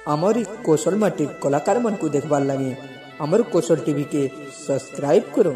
आमरी कौशल माटी कलाकार मन को देखबार लगे आमर कौशल टीवी के सब्सक्राइब करो।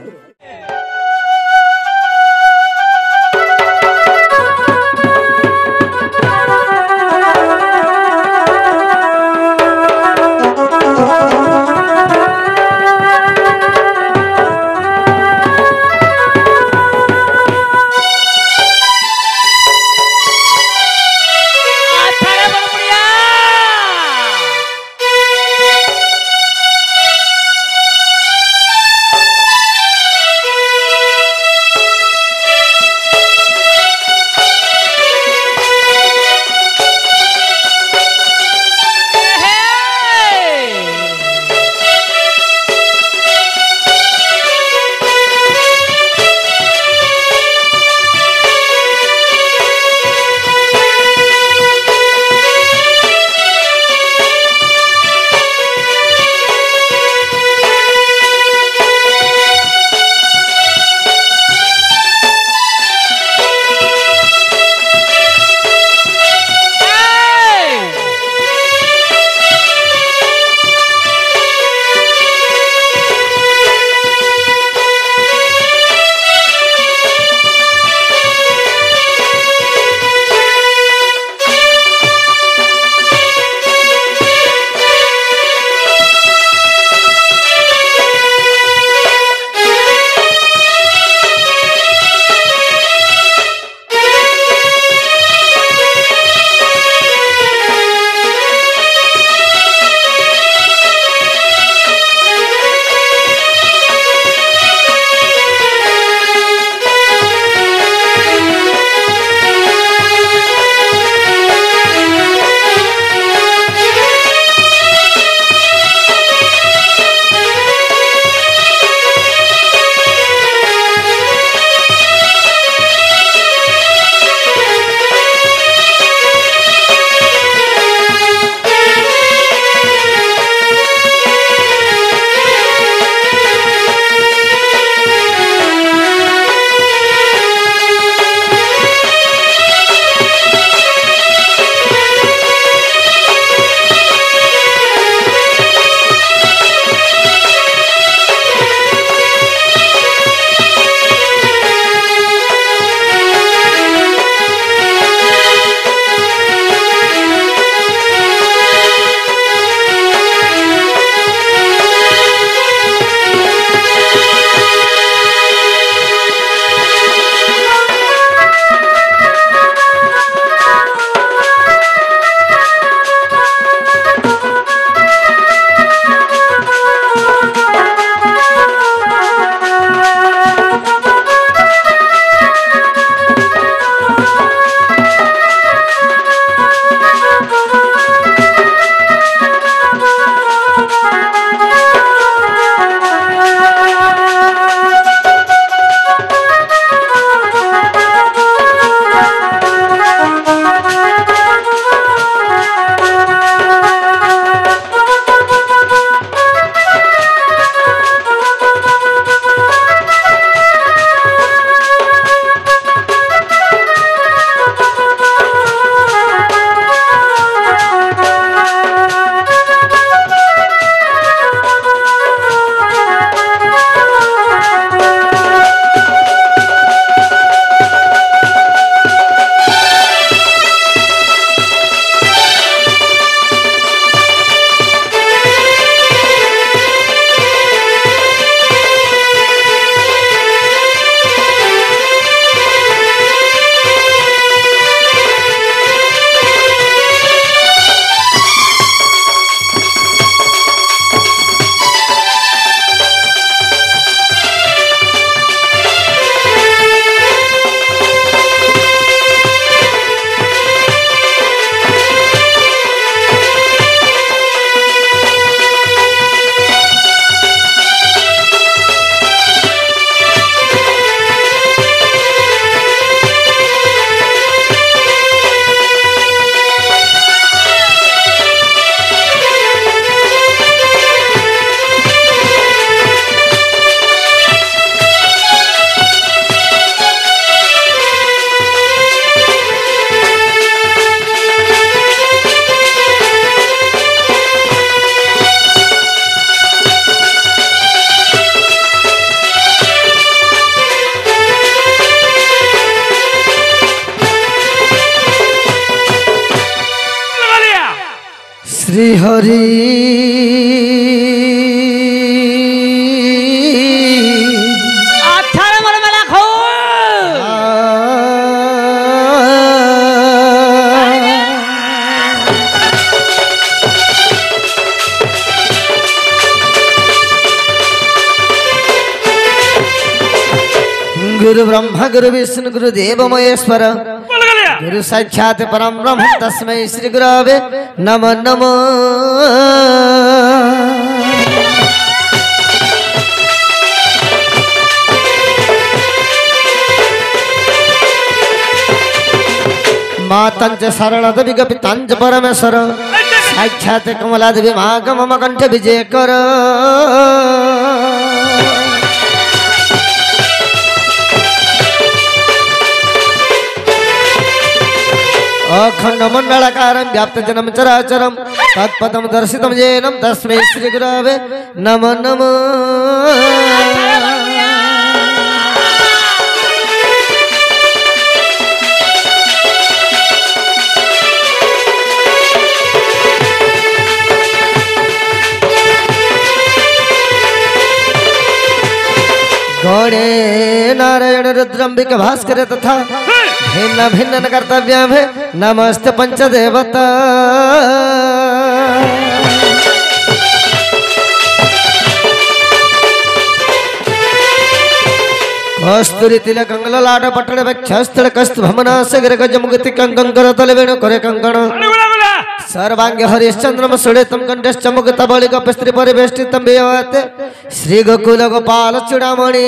श्री हरि अच्छा मोर मेला खो गुरु ब्रह्मा गुरु विष्णु गुरु देव महेश्वर गुरु साक्षात परम ब्रह्म तस्मै श्री गुरवे नमो नमो। मातंच सरल देवी पितांच परमेश्वर साक्षात कमला देवी महागम मम कंठ विजय कर। अखंड मंडलाकारं व्याप्त जनम चराचरं तत्पदं दर्शितं येनं तस्मै श्री गुरवे नमो नमो। गौड़े नारायण रुद्रंबिक भास्कर तथा भिन्न भिन्न कर्तव्य है नमस्ते पंचदेवता। कस्तूरी तिलक लाड पटण वक्षस्थल कस्त भमनास गिरगज मुक्ति कंकर तल वेणु करे कंकण सर्वांग हरिश्चंद्रम सुड़ेतम कंठश्च मुक्त बलि गपस्त्री परिवेष्टितम वियते श्री गोकुल गोपाल चूड़ामणि।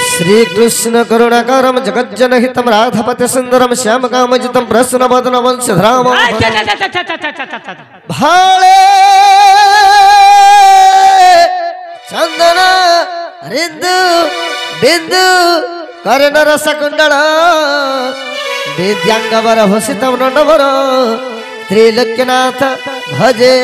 श्री कृष्ण करुणाकरम जगज्जनहितम राधापति सुंदरम श्याम कामजितम प्रसन्न वदन वंशधराम भाले चंदन रिंदु बिंदु कर्ण रस कुंडल विद्यांगवर भूषितम नंदवर त्रिलोक्यनाथ भजे।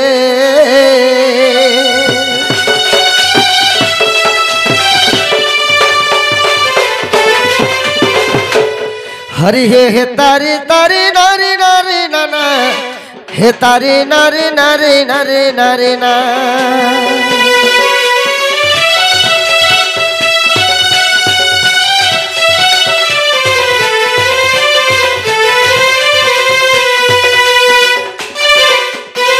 हरि हे तारी तारी नारी नारी नाना हे तारी नारी नारी नारी नारी ना।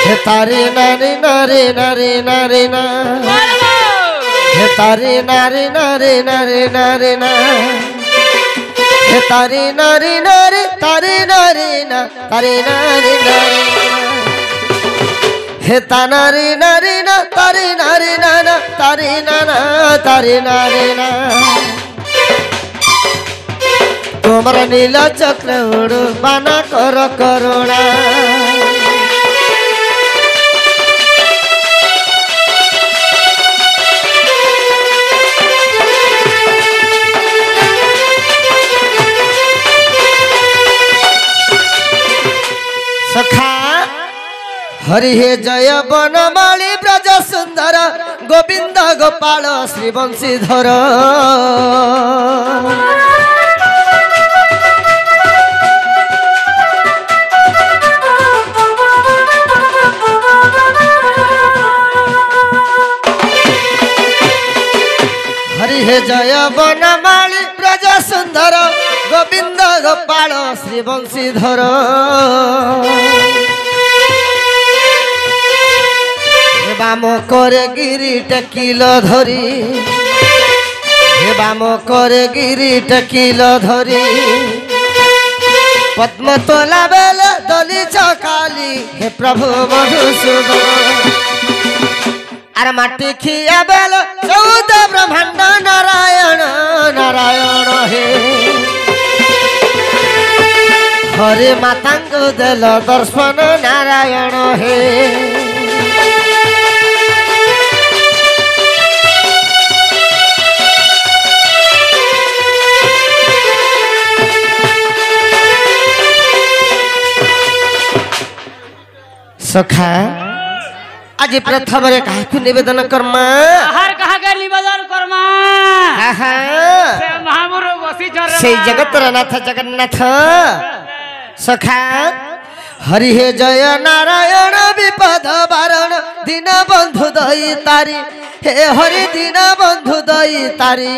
हे तारी नारी नारी नारी नारी ना हे तारी नारी नारी नारी नारी ना हे तारी नारी नारी तारी नारी ना तारी नारी नारी हे तारी नारी ना तारी नारी ना तारी ना तारी नारी ना। तुम्हारा नीला चक्र उड़ बाना कर करुणा सखा हरि हे जय बनमाली ब्रज सुंदर गोविंद गोपाल श्री बंशीधर। हरि हे जय बनमाली ब्रज सुंदर गोविंद गोपाल श्री बंशीधर। बाम करे गिरी टकिल धरी हे बाम करे गिरी टकिल धरी पद्म तोला बेल दली चकाली हे प्रभु मधुसूदन। अरे माटी खिया बेल चौदह ब्रह्मांड नारायण नारायण हे हरे मातांग देल दर्शन नारायण हे। सखा आज प्रथम रे काहे निवेदन कर्मा हर कहा के निवेदन कर्मा से जगतर नाथ जगन्नाथ सखा हरि हे जय नारायण विपद बारण दीन बंधु दई तारी हे हरि दीन बंधु दई तारी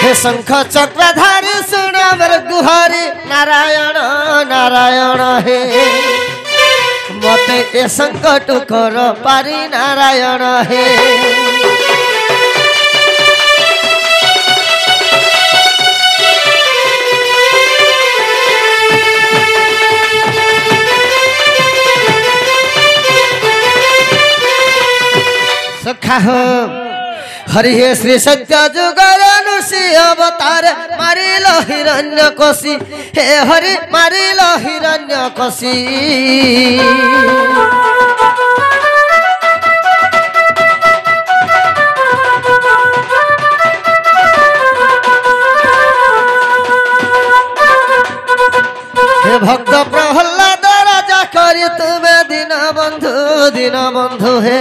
हे शंख चक्रधारी सुन मोर गुहारी नारायण नारायण हे मते ए संकट कर पारी नारायण हे सखा हो हरि हे श्री सत्य जुगर ऋषि अवतार मारिल हिरण्य कोशी हे हरि मारिल हिरण्य कोशी हे भक्त प्रहलाद राजा करी तुम्हें दीन बंधु हे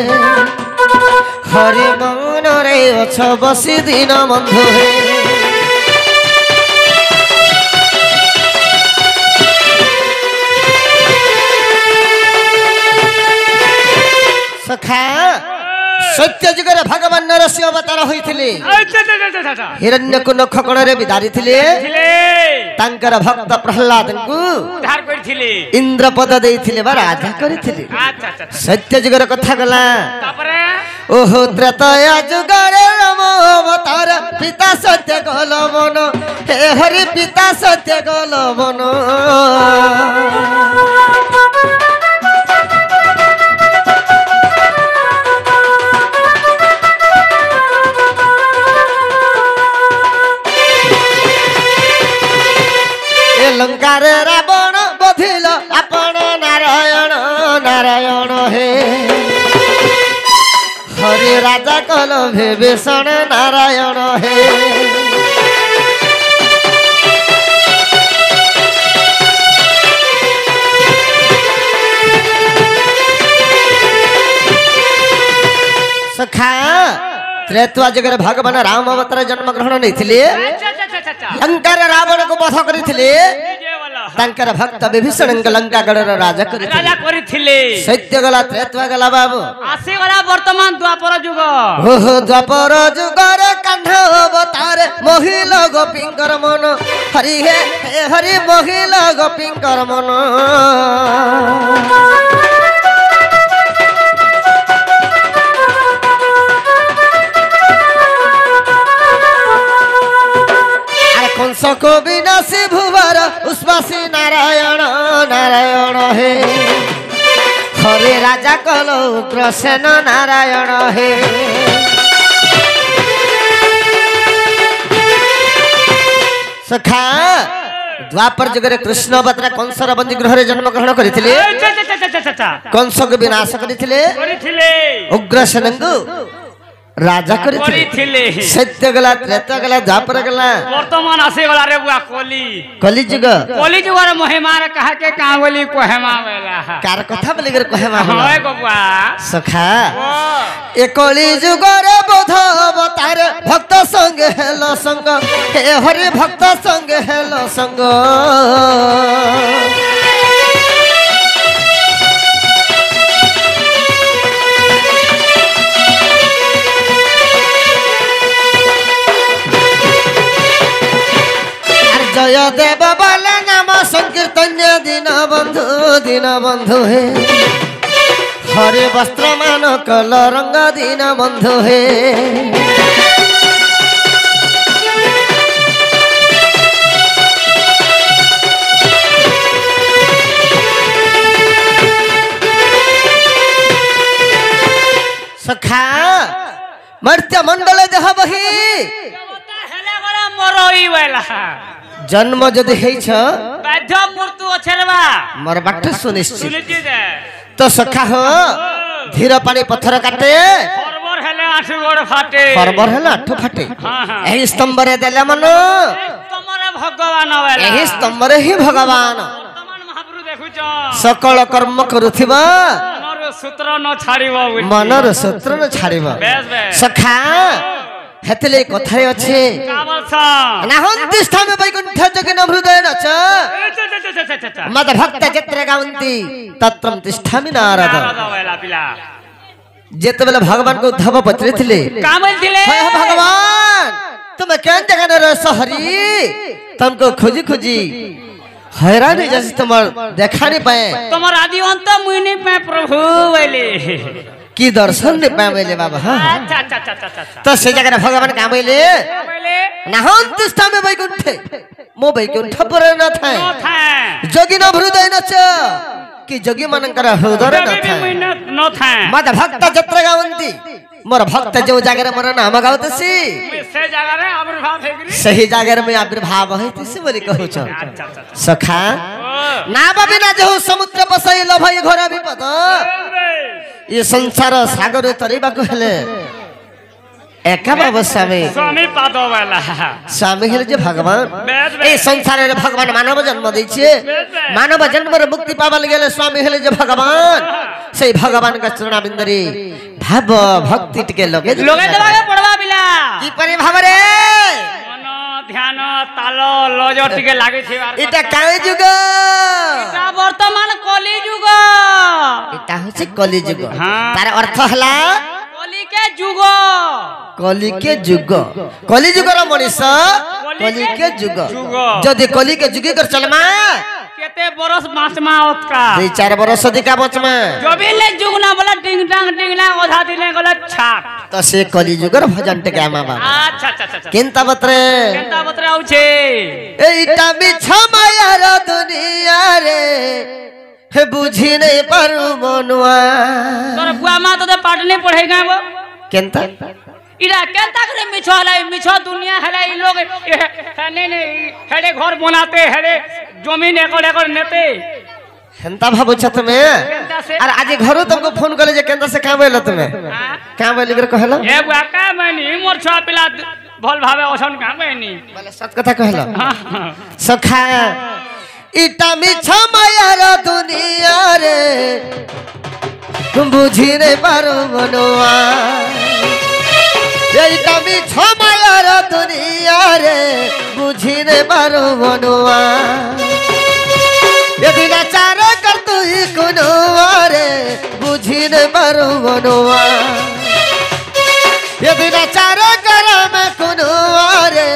हरि मन रे अछ बसी दीन बंधु हे सखा सत्य जुगर भगवान नरसिंह अवतार होइथिले हिरण्यक नख कणरे विदारी थिले तांकर भक्त प्रहलाद को उद्धार करथिले इंद्रपद देइथिले बा राजा करथिले सत्य जुगर कथा गला तापरे ओहो त्रेतया जुगरे राम अवतार पिता सत्य गल मन हे हरि पिता सत्य गल मन लंकार रावण बधिल आपण नारायण नारायण हे हरि राजा कल विभीषण नारायण हे सखा त्रेतुआ जगह भगवान राम अवतार जन्म ग्रहण नहीं लंकार रावण को वध करथिले तांकर भक्त विभीषण लंका गढ़र राजा करथिले सत्य गला त्रेतुआ गला बाबू आसे गला वर्तमान द्वापर युग ओहो द्वापर युगर कान्हा अवतार महिला गोपींकर मन हरि हे हरि महिला गोपींकर मन कंस को विनाशी भुवर उस्वासी नारायण नारायण हे हरे राजा कलो उग्रसेन नारायण हे सखा द्वापर जुगरे कृष्ण अवतार कंसर बंदी गृह रे जन्म ग्रहण करथिले कंस को विनाश करथिले उग्रसेन को राजा करथिले सत्य गला त्रेता गला द्वापर गला वर्तमान आसे गला रे बुआ कली जुग रे महिमा रे कहा के कावली कोहेमा वेला कार कथा बोली रे कोहेमा होय बबुआ सखा ए कली जुग रे बोध अवतार भक्त संग हेलो संग हे हरि भक्त संग हेलो संग जय देव बाल नाम संकीर्तन दीन बंधु हे हरे वस्त्र मान कल रंग दीन बंधु हे सखा मर्त्य मंडल देह बही जन्म जदि हेछ बाध्य मृत्यु अछरबा मोर बात सुनिश्चित तो सखा हो धीर पानी पत्थर काटे फरबर हेले आठु गोड़ फाटे एही स्तंभ रे देले मन स्तंभ रे भगवान वाला एही स्तंभरे ही भगवान वर्तमान महाप्रभु देखुछ सकल कर्म करुथिबा मनर सूत्र न छाड़िबो मनर सूत्र न छाड़िबा बेस बेस सखा हेतले कथारे अछि का बोलछ नाहंति स्थामे वैकुंठ जगन हृदय नच मद भक्त जत्र गावंती तत्रम तिष्ठामि नारद वाला पिला जेतबेले भगवान को उद्धव पचरिथिले का बोलथिले हे भगवान तुम केन जगन रस हरि तुमको खोजी खोजी हैरान है जैसे तुम देखा नहीं पाए तुम्हारा आदि अंत मुई नहीं पाए प्रभु बोले की दर्शन नहीं पाए बोले बाबा हाँ अच्छा अच्छा अच्छा अच्छा तो से जगह भगवान का बोले बोले नाहंत स्थान में वैकुंठ मो वैकुंठ पर न था जोगी न हृदय नच कि जोगी मनकर हृदय न था मद भक्त जत्र गावंती मोर भक्त जो जागर मोर नाम गावतसी से जगह रे आविर्भाव हेगरी सही जागर में आविर्भाव होइतसी बोली कहू छ सखा ना बिना जो समुद्र बसई लभई घर विपद ये संसार सागर तरिबा को हेले एका बाबा स्वामी पाद वाला स्वामी हेले जे भगवान ए संसार रे भगवान मानव जन्म दै छे मानव जन्म रे मुक्ति पावल गेले स्वामी हेले जे भगवान से भगवान का चरण बिंदरी भाव भक्ति टिके लगे देबागे पड़वा बिला की परि भाव रे मन ध्यान ताल लज टिके लागे छे इटा काई जुग इटा वर्तमान कली जुग इटा होছে कली जुग हाँ। तार अर्थ हला कली के जुग कली के जुग कली जुगर मनीष कली के जुग जदि कली के जुग कर चलमा केते बरस मासमा ओतका 2-4 बरस अधिका बचमा जबिले जुग ना बोला टिंग टांग ओधा दिने गला छाक तो से कली जुगर भजन टे गामा बाबा अच्छा अच्छा अच्छा केनता बतरे आउछे एटा मिछा मायार दुनिया रे हे बुझी नहीं पारू मनुआ तोर बुआ मां तो पाठ नहीं पढ़े गाबो केनता इरा केनता करे मिछो दुनिया हला ई लोग नहीं हेडे घर बनाते हेडे जमीन एकड़ नेते हेंता भाबो छ तमे अरे आज घरो तुमको फोन करले जे केनता से का बोले तमे का बोले कर कहला ए बुआ का बनी मोर छुआ पिला भल भावे ओसन का बनी बोले सत कथा कहला सखा इटा मिछा मायार दुनिया रे तुम बुझी नहीं पारो मनवा इटा मिछा मायार दुनिया रे बुझी नहीं पारो मनवा यदि नाचार कर तू कुनवा रे बुझी नहीं पारो मनवा यदि नाचार कर मैं कुनवा रे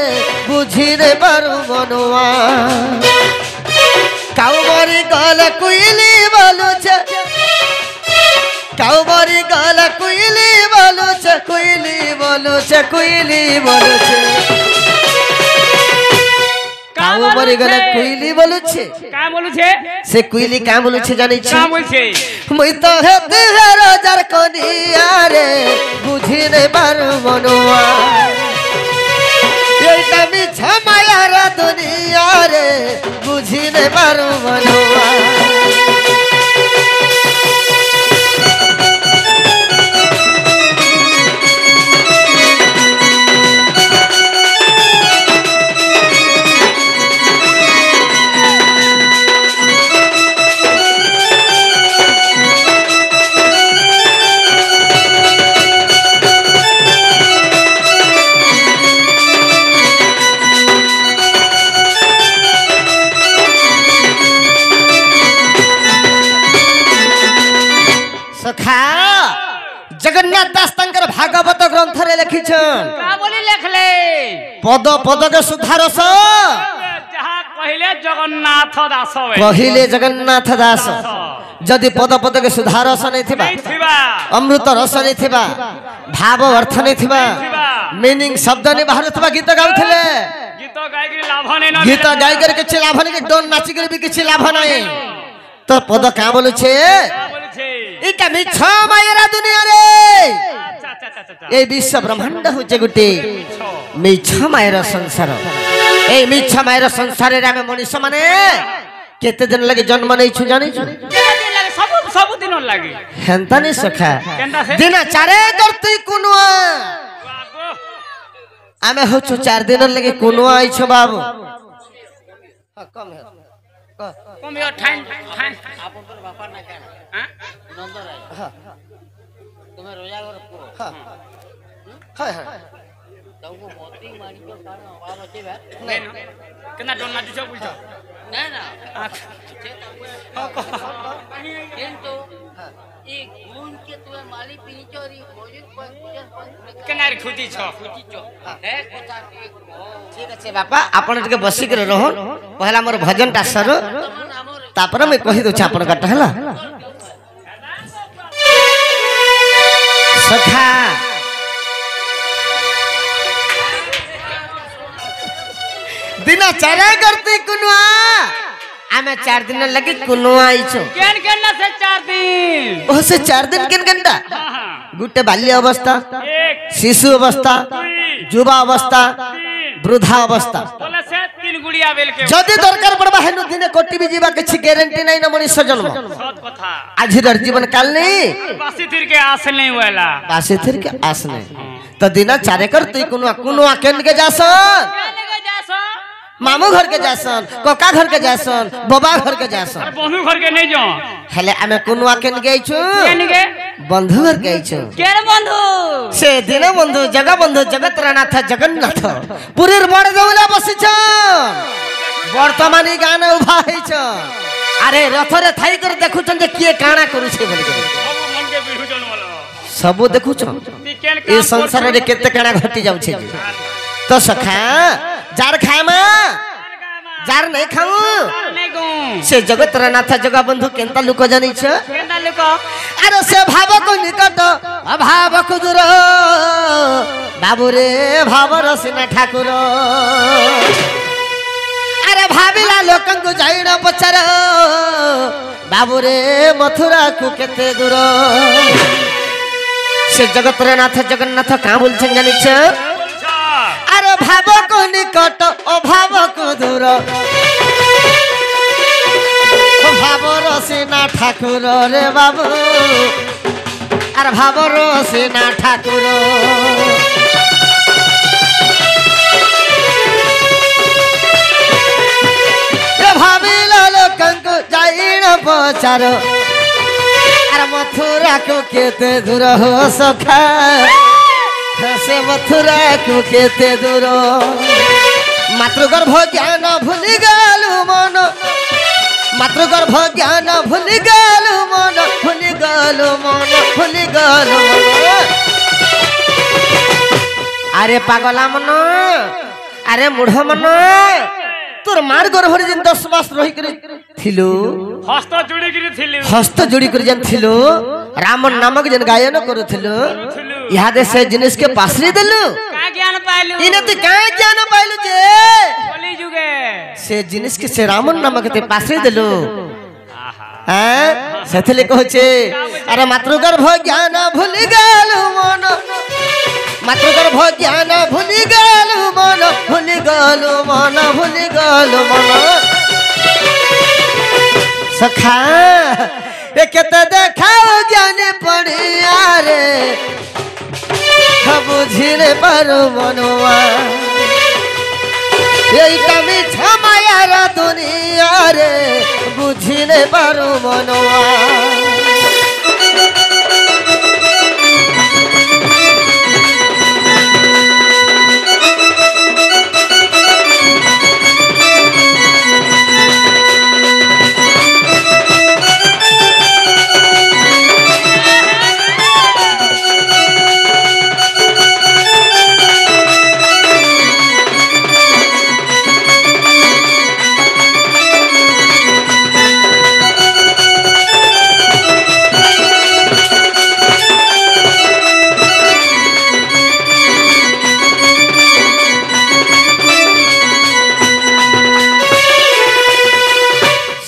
बुझी नहीं पारो मनवा काउबरी गल कुइली बोलू छे काउबरी गल कुइली बोलू छे कुइली बोलू छे कुइली बोलू छे काउबरी गल कुइली बोलू छे का बोलू छे से कुइली का बोलू छे जानि छी का बोल छे मुई तो हेते रोजर कोनिया रे बुझी नै पारू मनवा एटा मिछा मायार दुनिया रे बुझी नहीं पारू मनवा जगन्नाथ दास तंकर भागवत ग्रंथ रे लिखिछन का बोली लिखले पद पद के सुधारस जहां पहले जगन्नाथ दास पहिले जगन्नाथ दास जदि पद पद के सुधारस नहीं थिबा अमृत रस नहीं थिबा भाव अर्थ नहीं थिबा मीनिंग शब्द नहीं बाहर थिबा गीत गाउथले गीत गाई कर किछि लाभ नहीं डोन नाची कर भी किछि लाभ नहीं तो पद का बोलु छे इटा मिछा मायरा दुनिया रे ए विश्व ब्रह्मांड होचे गुटे मिछा मायरा संसार ए मिछा मायरा संसार रे हम मनुष्य माने केते दिन लगे जन्म नहीं छु जानि छु सब दिन लागे हेंता नहीं सखा दिन चारे करती कुनुआ आमे हो छु 4 दिन लगे कुनुआ आई छु बाबू कम है कम यो ठाइन ठाइन आपन पर बापा ना केन हां नंद राय हां तुम्हें रोजा कर पुरो हां हां हां तब को मोती मारी को कारण अभाव अछि बे नहीं ना केना डोना दिछो बुझो ना ना किंतु हां ई गुण के तुम्हें माली पीनी चोरी भोजन पर केना रे खुदी छ खुदी चो है कोता ठीक ठीक अछि बापा आपण के बसी के रहो पहला मोर भजन टा सर तापर मैं कहि दो आपण कट हला सखा दिना चारा करते कुनवा आमे 4 दिन लगी कुनवा आइछो केन केन ना से 4 दिन ओ से 4 दिन केन घंटा हां गुटे बाल्य अवस्था एक शिशु अवस्था युवा अवस्था वृद्धा अवस्था बोले से 3 गुड़िया बेल के जदि दरकार पड़बा हेनु दिने कोटी भी जीवा किछि गारंटी नै न मनुष्य जन्म सत कथा आजिर जीवन काल नै बासी तीर के आस नहीं होएला पासे थिर के आस नै त दिना चारे कर तई कुनो केन के जासन केने के जासो मामू घर के जासन कोका घर के जासन बाबा घर के जासन अरे बहू घर के नहीं जो हेले आमे कुनो केन गइछु केने के बंधु घर गइछु केन बंधु से दिन बंधु जगत रानाथ जगन्नाथ पुरीर बड़ दौला बसिछन वर्तमानी गान उभा हैछ अरे रथरे थाई कर देखुछन जे किए काना करू छे बोल के सब मन के बिहुजन वाला सब देखुछन ती केन ए संसार रे केते काना घटी जाउ छे तो सखा जार खामा जार नहीं खाऊ नहीं गो से जगत रानाथ जगा बंधु केनता लुक जानि छ केना लोक अरे से भाव को निकट अभाव को दूर बाबू रे भाव रसिना ठाकुर अरे भाविला लोकन को जाइना पचार बाबू रे मथुरा को केते दूर से जगत नाथ जगन्नाथ का बोलछन जानि छ अरे भाव को निकट अभाव को दूर भाव रसिना ठाकुर रे बाबू अरे भाव रसिना ठाकुर भाविला लोकन को जाइण पचार अरे मथुरा को केते दूर हो सखा से मथुरा को केते दूर मातृगर्भ ज्ञान भूली गलु मन मातृगर्भ ज्ञान भूली गलु मन भूली गलु मन भूली गलु मन अरे पागला मन अरे मूढ़ मन तोर मार गर्भरे जिन 10 मास रही कर थिलु हस्त जोड़ी गिरी थिलु हस्त जोड़ी कर जन थिलु राम नामक जन गायन करूथिलु यादे से जिनिस के पासरी देलु का ज्ञान पाइलु इने तो का ज्ञान पाइलु जे बोली जुगे से जिनिस के से राम नामक ते पासरी देलु आहा हैं सेथले कहछे अरे मातृगर्भ ज्ञान भूली गलु मन मातृगर्भ ज्ञान भूली गलु मन भूली गलु मन भूली गलु मन सखा ए केते देखाओ ज्ञान पड़िया रे बुझिले पारो मनवा এইটা মিছা মায়ার দুনিয়া রে বুঝিলে পারো মনवा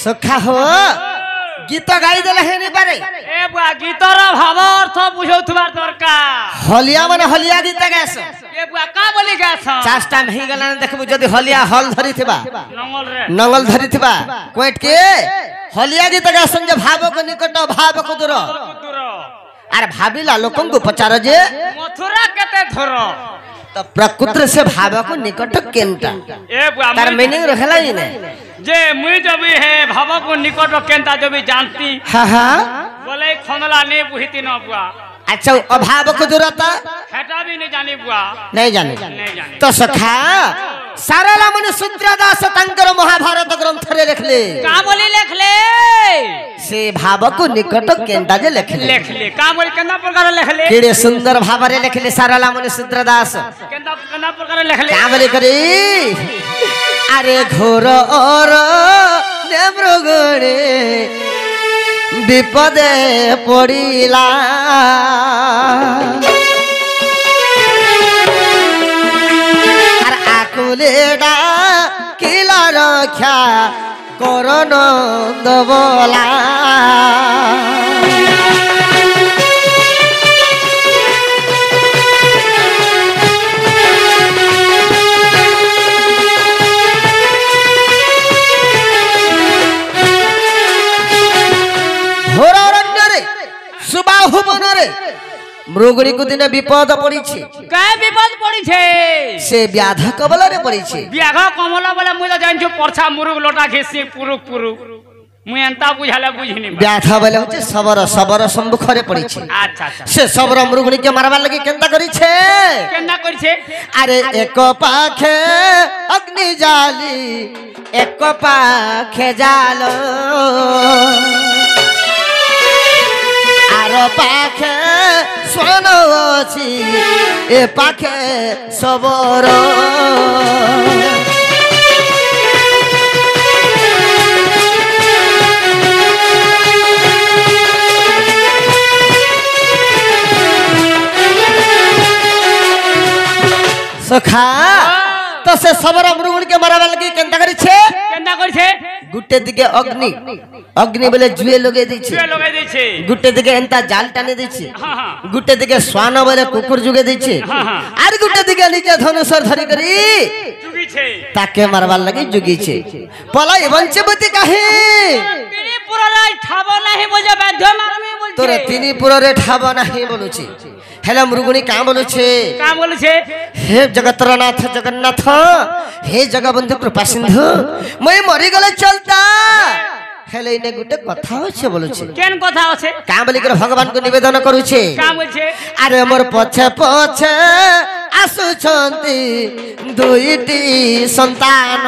सखा हो गीत गाई देला हेनी पारे ए बुआ गीतर भाव अर्थ बुझौथबार दरकार हलिया माने हलिया गीत गास ए बुआ का बोली गाछ चाष्टा नहीं गला देखबु जदी हलिया हल धरी थिबा नंगल धरी थिबा कोट के हलिया गीत गासन जे भाव को निकट भाव को दूर अरे भाबिला लोकन को पचार जे मथुरा केते धर तो प्रकृति से भाव को निकट केनटा ए बुआ तार मीनिंग रखला ही ने जे मुई जब है भाव को निकट केंता जब जानती हाँ हाँ बोले खनला नहीं बुझती न बुआ अच्छा अभाव को दूरता हेटा भी नहीं जानी बुआ नहीं जाने नहीं जानी तो सखा सारला मन सूत्रदास तंकर महाभारत ग्रंथ रे लिखले का बोली लिख ले से भाव को निकट केंता जे लिखले का बोली केना प्रकार लिख ले केड़े सुंदर भाव रे लिखले सारला मन सूत्रदास केना प्रकार लिख ले का बोले करी अरे घोर और नेमृगणे विपदे पड़िला আর আকুলে ডাকিলা রক্ষা করন দবলা सुबाहु बनरे मृगणी को दिन विपद पड़ी काय विपद पड़ी छे से व्याध कबल रे पड़ी व्याध कमल बोले मुई जान छु परछा मुरुग लोटा घेसी पुरुक पुरु मुई एंता बुझाले बुझिनी व्याध बोले होचे सबर सबर सम्मुख रे पड़ी अच्छा अच्छा से सबर मृगणी के मारबा लगी केनता करी छे केना करी छे अरे एक पाखे अग्नि जाली एक पाखे जालो आरो पाखे सोनो अछि ए पाखे सबरो सखा तो से सबरा मृगुण के मारबा लगी केनता करी छे गुटे दिके अग्नि अग्नि बोले जुए लगे दै छे गुटे दिके एंता जाल टाने दै छे गुटे दिके स्वान बोले कुकुर जुगे दै छे आर गुटे दिके निजे धनुषर धरि करी जुगी छे ताके मारबा लगी जुगी छे पलाई वंचबती काहे तिनी पुरा रे ठाबो नाही बोले बाध्य मारमे बोलछे तोरे तिनी पुरा रे ठाबो नाही बोलुछे हेला मृगुणी का बोलुछे हे जगतरनाथ जगन्नाथ हे जगबंधु कृपा सिंधु मैं मरी गले चलता हेले इने गुटे कथा होछे बोलुछे केन कथा होछे का बोली कर भगवान को निवेदन करूछे का बोलछे अरे मोर पछे पछे आसु छंती दुईटी संतान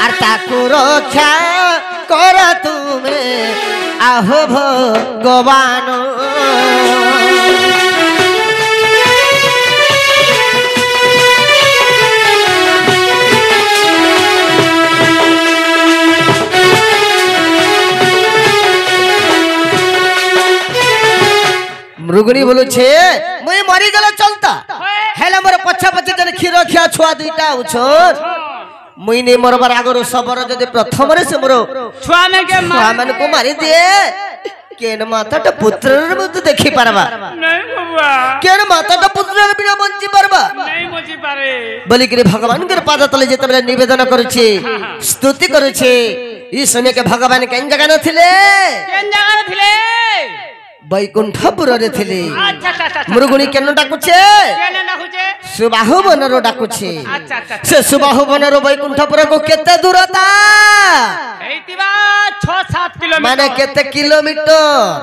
आर ताकु रक्षा कर तुमे आहो भगवान मृगणी बोलू छे मुई मरी गले चलता हेला मोर पछा पछे जने खीर खिया छुआ दुईटा उछोर मुई ने मोर बर आगरो सबर जदि प्रथम रे से मोर छुआ में को मारी दिए केन माताटा पुत्र मुद देखि परबा नहीं बाबा केन माताटा पुत्र बिना बंची परबा नहीं बंची पारे बोली कि भगवान के पाद तले जेते बेला निवेदन करूछे स्तुति करूछे ई समय के भगवान केन जगह न थिले बैकुंठपुर रे थिले मृगुणी केन डाकुछे सुबाहु बनरो डाकुछे से सुबाहु बनरो बैकुंठपुर को केते दूरता हेतिबा 6-7 किलोमीटर माने केते किलोमीटर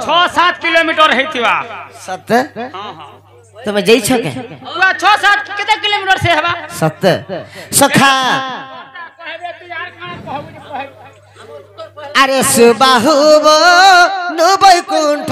6-7 किलोमीटर हेतिबा सत्य हां हां तुम जई छ के पूरा 6-7 केते किलोमीटर से हबा सत्य सखा कहबे तू यार कहां कहबे अरे सुबाहु नो बैकुंठ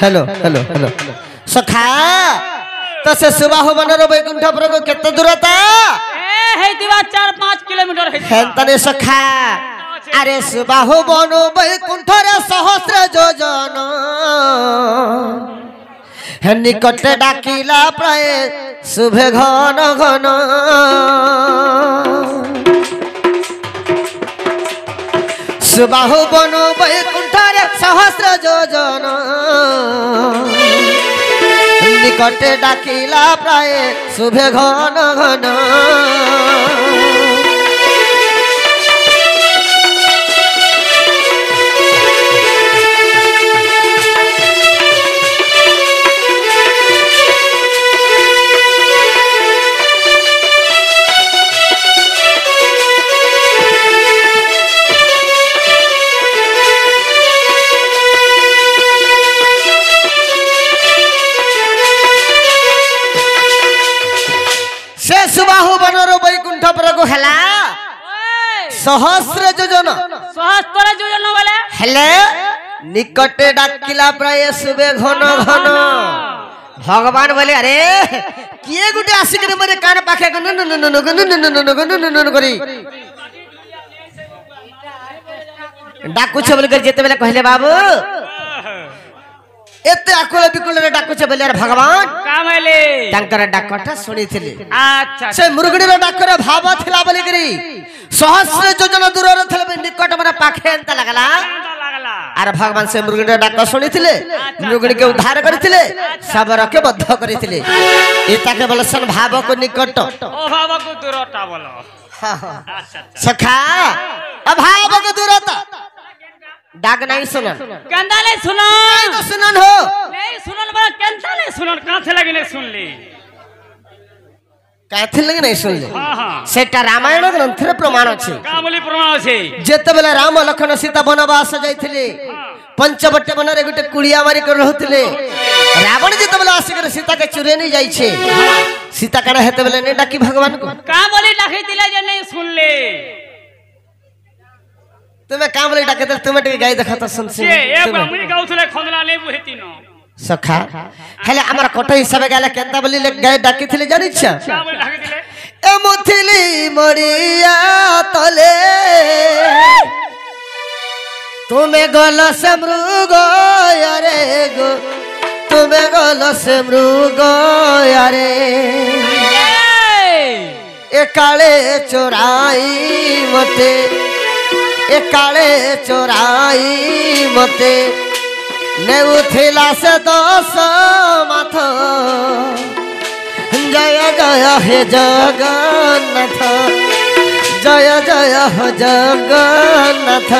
हेलो हेलो हेलो सखा तो से सुबाहु बनर बैकुंठ प्रभु केते दूरता ए हेतिबा 4-5 किलोमीटर हेतिबा हेतने सखा अरे सुबाहु बन बैकुंठ रे सहस्र योजन हे निकट डाकिला प्राय शुभे घन घन सुबाहु बन बैकुंठ रे सहस्र योजन निकटे डाकिला प्राय शुभे घन घन सुबाहु बनर बैकुंठ प्रभु हला सहस्र योजन बोले हेले निकटे डाकिला प्राय शुभे घन घन भगवान बोले अरे किए गुटे आसिक मरे कान पाखे करी डाकुछ बोल कर जेते बेले कहले बाबू एते आकुल बिकुल रे डाकुछ बोले अरे भगवान कामले तांकर डाकटा सुनिथिले अच्छा से मुरगडी रे डाकर भाव थिला बोली करी सहस्र योजन दूर रे थले निकट मरे पाखे अंत लागला अरे भगवान से मुरगडी रे डाक सुनिथिले मुरगडी के उद्धार करथिले सबर के बद्ध करथिले एता के बोलसन भाव को निकट ओ भाव को दूरता बोलो अच्छा सखा अभाव के दूरता डाक नहीं सुनन कंदा नहीं सुनो तो सुनन हो नहीं सुनन बड़ा कंदा नहीं सुनन काथे लगी नहीं सुन ली काथे लगी नहीं सुन ले हां हां सेटा रामायण ग्रंथ रे प्रमाण अछि का बोली प्रमाण अछि जेते बेला राम लखन सीता वनवास जाइथिले पंचवटी वन रे गुटे कुड़िया मारी कर रहथिले रावण जेते बेला आसी कर सीता के चुरे नहीं जाई छे सीता कना हेते बेला ने डाकी भगवान को का बोली डाकी दिला जे नहीं सुन ले तुम्हें काम बोली डाके तुम्हें टे गाय देखा तो सुन से ए ब्राह्मणी गाउथले खंदला नै बुहेती न सखा हेले हमर कोठ हिसाब गाले केंता बोली गाय डाकी थिले जानि छ का बोली डाकी दिले ए मुथिली मरिया तले तुम्हें गल से मृग यारे गो तुम्हें गल से मृग यारे ए काले चोराई मते ए काले चोराई मते ने उथिला से 10 माथ जय जय हे जगन्नाथ जय जय हे जगन्नाथ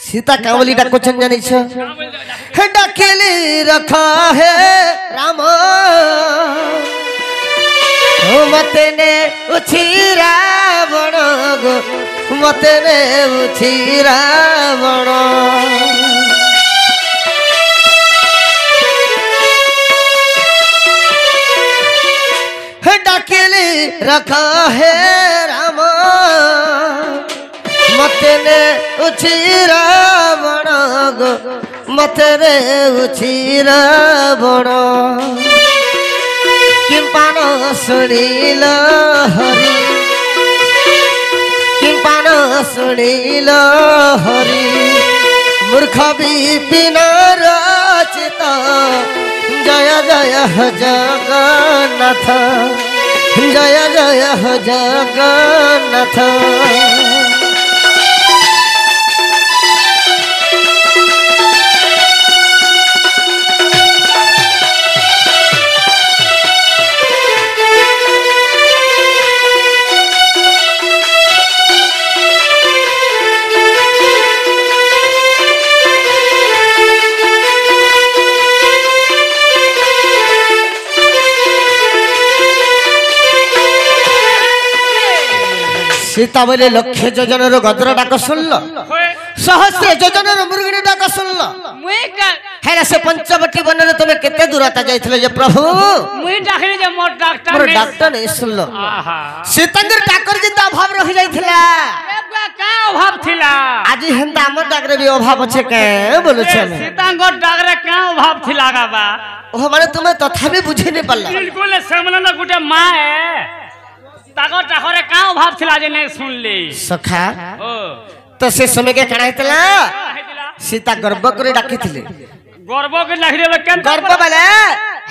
सीता कावली डाको जानी छ डाकेली रखा है राम मते ने उछीरा बण गो मते ने उछीरा बण डाकेली रखा है राम मते ने उछीरा बण गो मते ने उछीरा बण किंपान सुनील हरि किंपान सुनील हरि मूर्ख विपिन रचित जय जय जगन्नाथ जय जय जगन्नाथ सीता बोले लक्ष योजन गद्र डाक सुनल सहस्र योजन मृगिणी डाक सुनल है से पंचवटी वन में तुम केते दूरता जाइथिले जे प्रभु मुई डाकली जे मोर डॉक्टर नहीं सुनल सीतांगर डाकर जिंदा अभाव रहि जाइथिला का अभाव थिला आज हेंदा हमर डाकरे भी अभाव छे के बोलु छे सीतांगर डाकरे का अभाव थिला का बा ओ माने तुमे तथापि बुझी नहीं पल्ला बिल्कुल सेमला ना गुटे मां है ताको डाकरे का अभाव थिला जे नहीं सुनली सखा ओ तो से समय के कणा हितला सीता गर्भ करे डाकिथिले गर्व के लाखिले केन गर्भ बले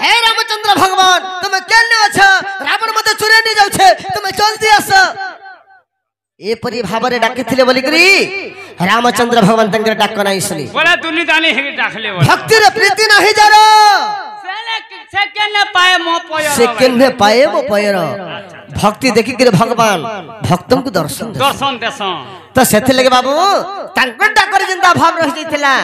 हे रामचंद्र भगवान तुम केने अछ रावण मते चुरे नि जाउ छे तुम जल्दी आस ए परि भाबरे डाकिथिले बोली करी रामचंद्र भगवान तंगर डाक नाही सुनी बोला दुनी दानी हे डाकले बोला भक्ति रे प्रीति नाही जारो सेकेंड में पाए वो पयर भक्ति देखि के भगवान भक्तन को दर्शन देसन तो सेथे लगे बाबू तांकर डाकर जिंदा भाव रह जइथिला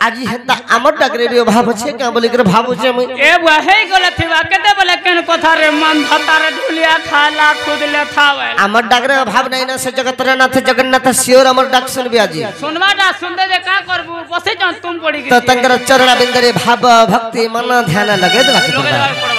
आज हेता हमर डाकरे भी अभाव छे का बोली कर भाबू छे मैं ए वहे गले थिबा केते बोले केन कथा रे मन धता रे ढुलिया खाला खुद ले थावे हमर डाकरे अभाव नहीं ना से जगत रे नाथ जगन्नाथ सियोर हमर डाक सुनबी आज सुनवाटा सुनदे जे का करबू बसे जन तुम पड़ी तो तंगर चरण बिंदरे भाव भक्ति मन ध्यान लगे दवा